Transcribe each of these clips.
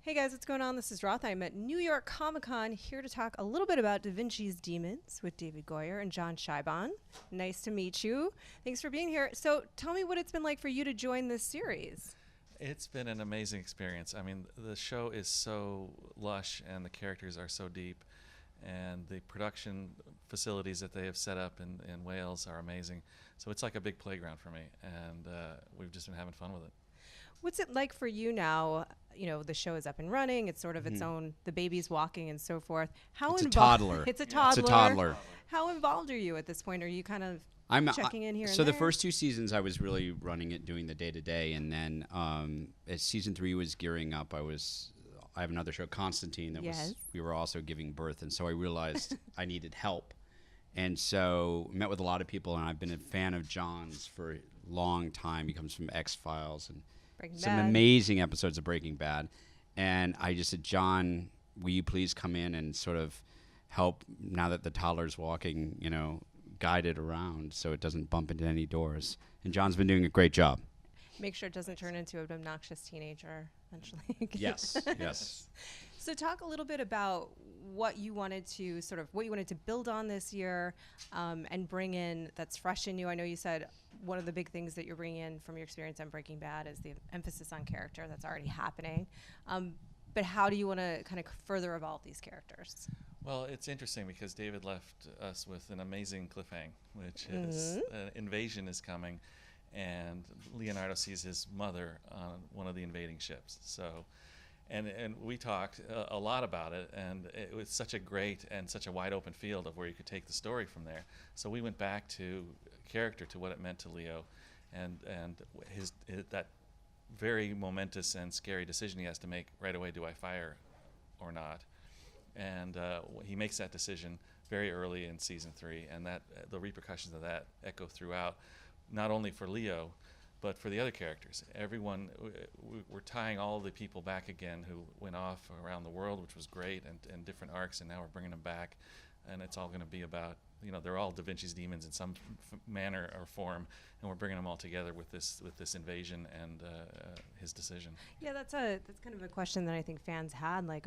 Hey guys, what's going on? This is Roth. I'm at New York Comic Con here to talk a little bit about Da Vinci's Demons with David Goyer and John Shiban. Nice to meet you. Thanks for being here. So tell me what it's been like for you to join this series. It's been an amazing experience. I mean, the show is so lush and the characters are so deep, and the production facilities that they have set up in Wales are amazing. So it's like a big playground for me, and we've just been having fun with it. What's it like for you now? You know, the show is up and running. It's sort of its own, the baby's walking and so forth. It's a toddler. It's a toddler. It's a toddler. How involved are you at this point? Are you kind of checking in here So and the there? first two seasons I was really running it, doing the day-to-day, and then as season 3 was gearing up, I have another show, Constantine, that we were also giving birth, and so I realized I needed help. And so met with a lot of people, and I've been a fan of John's for a long time. He comes from X-Files and some amazing episodes of Breaking Bad. And I just said, John, will you please come in and sort of help, now that the toddler's walking, guide it around so it doesn't bump into any doors. And John's been doing a great job. Make sure it doesn't turn into an obnoxious teenager eventually. Yes. So talk a little bit about what you wanted to build on this year and bring in that's fresh and new. I know you said one of the big things that you're bringing in from your experience on Breaking Bad is the emphasis on character that's already happening. But how do you want to kind of further evolve these characters? Well, it's interesting because David left us with an amazing cliffhanger, which is invasion is coming, and Leonardo sees his mother on one of the invading ships. So, and we talked a lot about it, and it was such a great and such a wide open field of where you could take the story from there. So we went back to character, to what it meant to Leo, and his that very momentous and scary decision he has to make right away: do I fire or not? And he makes that decision very early in season 3, and that the repercussions of that echo throughout, not only for Leo, but for the other characters. Everyone, we're tying all the people back again who went off around the world, which was great, and different arcs, and now we're bringing them back, and it's all going to be about, they're all Da Vinci's demons in some manner or form, and we're bringing them all together with this invasion and his decision. Yeah, that's kind of a question that I think fans had. Like,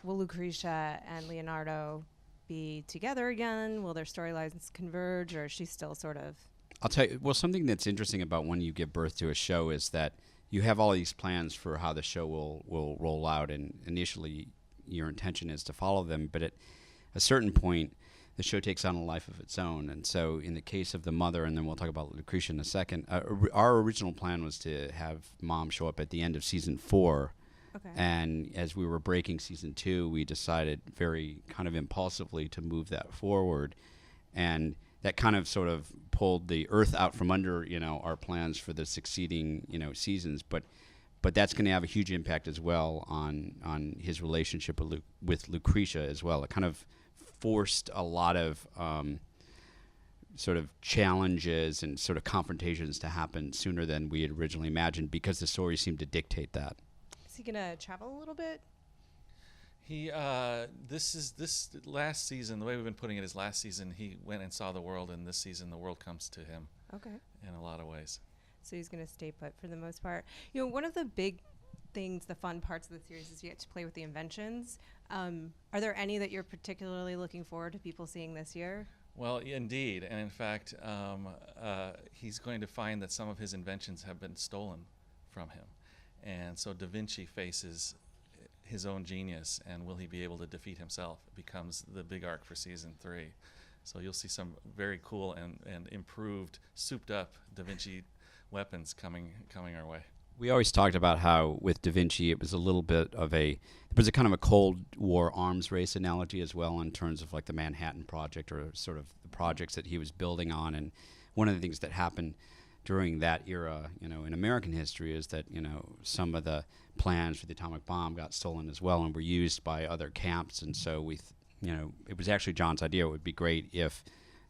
will Lucretia and Leonardo be together again? Will their storylines converge, or is she still sort of? I'll tell you, well, something that's interesting about when you give birth to a show is that you have all these plans for how the show will roll out, and initially your intention is to follow them, but at a certain point, the show takes on a life of its own. And so in the case of the mother, and then we'll talk about Lucretia in a second, our original plan was to have Mom show up at the end of season 4. Okay. And as we were breaking season 2, we decided very kind of impulsively to move that forward. And that kind of sort of pulled the earth out from under, our plans for the succeeding, seasons. But that's going to have a huge impact as well on his relationship with Lucretia as well. It kind of forced a lot of sort of challenges and sort of confrontations to happen sooner than we had originally imagined, because the story seemed to dictate that. Is he going to travel a little bit? He this last season, the way we've been putting it is last season he went and saw the world, and this season the world comes to him. Okay. In a lot of ways. So he's going to stay put for the most part. One of the big things, the fun parts of the series, is you get to play with the Inventions. Are there any that you're particularly looking forward to people seeing this year? Well, indeed, and in fact, he's going to find that some of his inventions have been stolen from him, and so Da Vinci faces his own genius, and will he be able to defeat himself? It becomes the big arc for season 3. So you'll see some very cool and improved, souped up Da Vinci weapons coming our way. We always talked about how with Da Vinci it was a little bit of there was a kind of a Cold War arms race analogy as well, in terms of like the Manhattan Project, or sort of the projects that he was building on. And one of the things that happened during that era, in American history, is that, some of the plans for the atomic bomb got stolen as well and were used by other camps. And so it was actually John's idea. It would be great if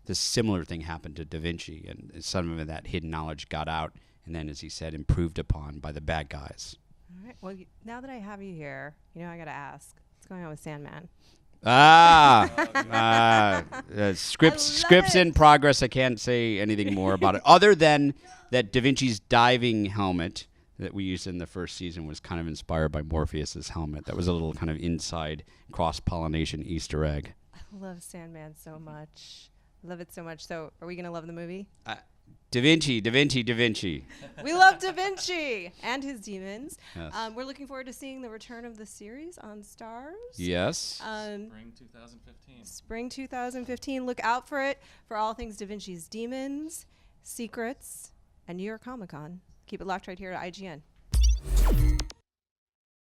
this similar thing happened to Da Vinci, and some of that hidden knowledge got out, and then, as he said, improved upon by the bad guys. All right. Well, now that I have you here, I got to ask, what's going on with Sandman? Scripts in progress. I can't say anything more about it, other than that Da Vinci's diving helmet that we used in the first season was kind of inspired by Morpheus's helmet. That was a little kind of inside cross-pollination Easter egg. I love Sandman so much. Love it so much. So are we going to love the movie? Da Vinci, Da Vinci, Da Vinci. We love Da Vinci and his demons. Yes. We're looking forward to seeing the return of the series on Stars. Yes. Spring 2015. Spring 2015. Look out for it for all things Da Vinci's Demons, Secrets, and New York Comic Con. Keep it locked right here to IGN.